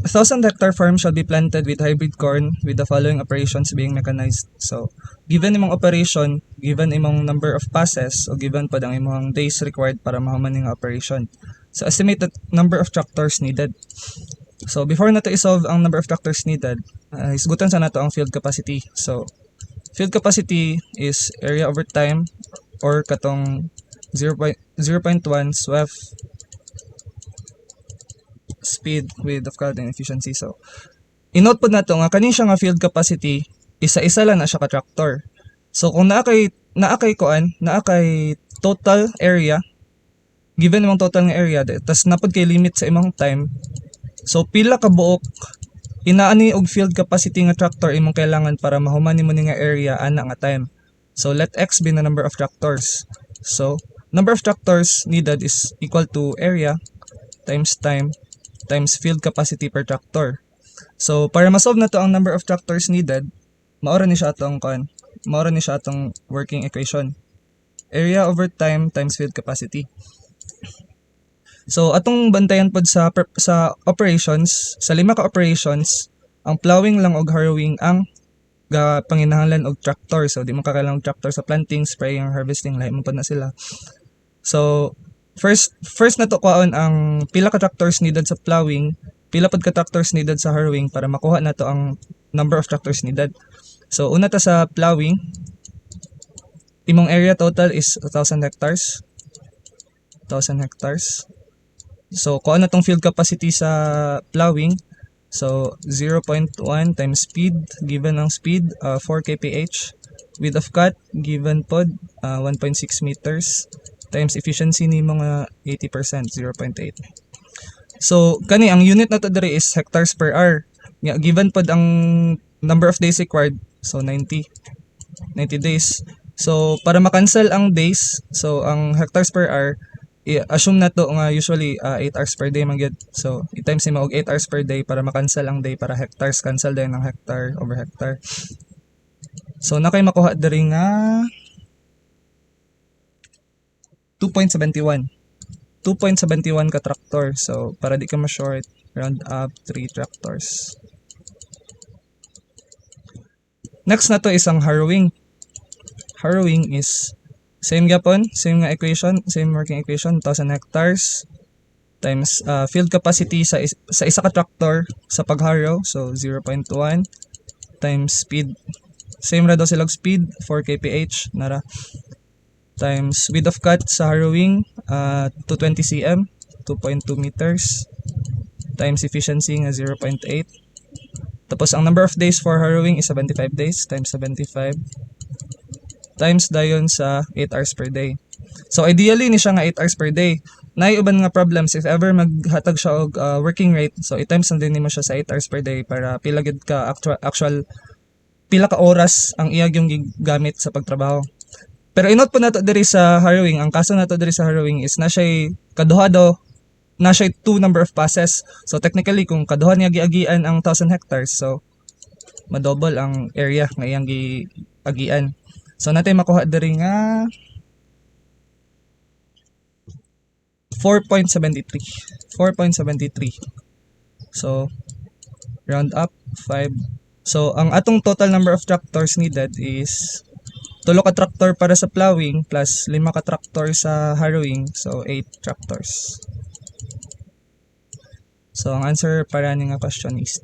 1,000-hectare farm shall be planted with hybrid corn with the following operations being mechanized. So, given imong operation, given imong number of passes, o given pa ang imong days required para mahuman nga operation. So, estimate the number of tractors needed. So, before nato isolve ang number of tractors needed, hisgutan sa nato ang field capacity. So, field capacity is area over time or katong 0.1 SWEF speed with of cut and efficiency. So, inote po nato nga kanin siya nga field capacity, isa-isa lang na siya ka tractor. So, kung naakay total area, given imong total nga area, tas napod kay limit sa imong time, so pila ka buok inaani og field capacity nga tractor imong kailangan para mahuman nimo ni nga area ana nga time. So, let X be the number of tractors. So, number of tractors needed is equal to area times time times field capacity per tractor. So, para ma-solve na to ang number of tractors needed, maora ni siya atong working equation. Area over time times field capacity. So, atong bantayan pod sa operations, sa 5 ka operations, ang plowing lang og harrowing ang panginahanglan og tractor. So, di mo kakailangan og tractor sa planting, spraying, harvesting, lahi mo pod na sila. So, First na to kuhaon ang pila ka tractors needed sa plowing, pila pod ka tractors needed sa harrowing para makuha na to ang number of tractors needed. So una ta sa plowing, imong area total is 1,000 hectares. 1,000 hectares. So kuha na tong field capacity sa plowing. So 0.1 times speed, given ang speed 4 kph. Width of cut given pod 1.6 meters. Times efficiency ni mga 80%, 0.8. So, kani ang unit na to diri is hectares per hour. Given pod ang number of days required, so 90 days. So, para ma-cancel ang days, so ang hectares per hour, assume na to nga usually 8 hours per day man gyud. So, i-times nimo og 8 hours per day para ma-cancel ang day para hectares, cancel din ang hectare over hectare. So, na kay makuha diri nga 2.71 ka tractor. So, para di ka ma-short, round up 3 tractors. Next na to is ang harrowing. Harrowing is same gapon, same nga equation, same working equation, 1,000 hectares times field capacity sa isa ka tractor sa pagharrow, so 0.1 times speed. Same ra daw silang speed, 4 kph nara. Times width of cut sa harrowing, 220 cm, 2.2 meters, times efficiency nga 0.8. Tapos ang number of days for harrowing is 75 days, times 75, times dayon sa 8 hours per day. So ideally ni siya nga 8 hours per day. Naiuban nga problems if ever maghatag siya og working rate, so i-times lang din nimo siya sa 8 hours per day para pila gid ka actual pila ka oras ang iyag yung gigamit sa pagtrabaho. Pero inot po nato diri sa harrowing, ang kaso nato diri sa harrowing is na siya kaduhado, na siya 2 number of passes. So technically kung kaduha niya giagian ang 1,000 hectares, so madouble ang area nga iyang giagian. So natay makuha diri nga 4.73. So round up 5. So ang atong total number of tractors needed is 3 ka tractor para sa plowing plus 5 ka tractor sa harrowing, so 8 tractors. So ang answer para ni nga question is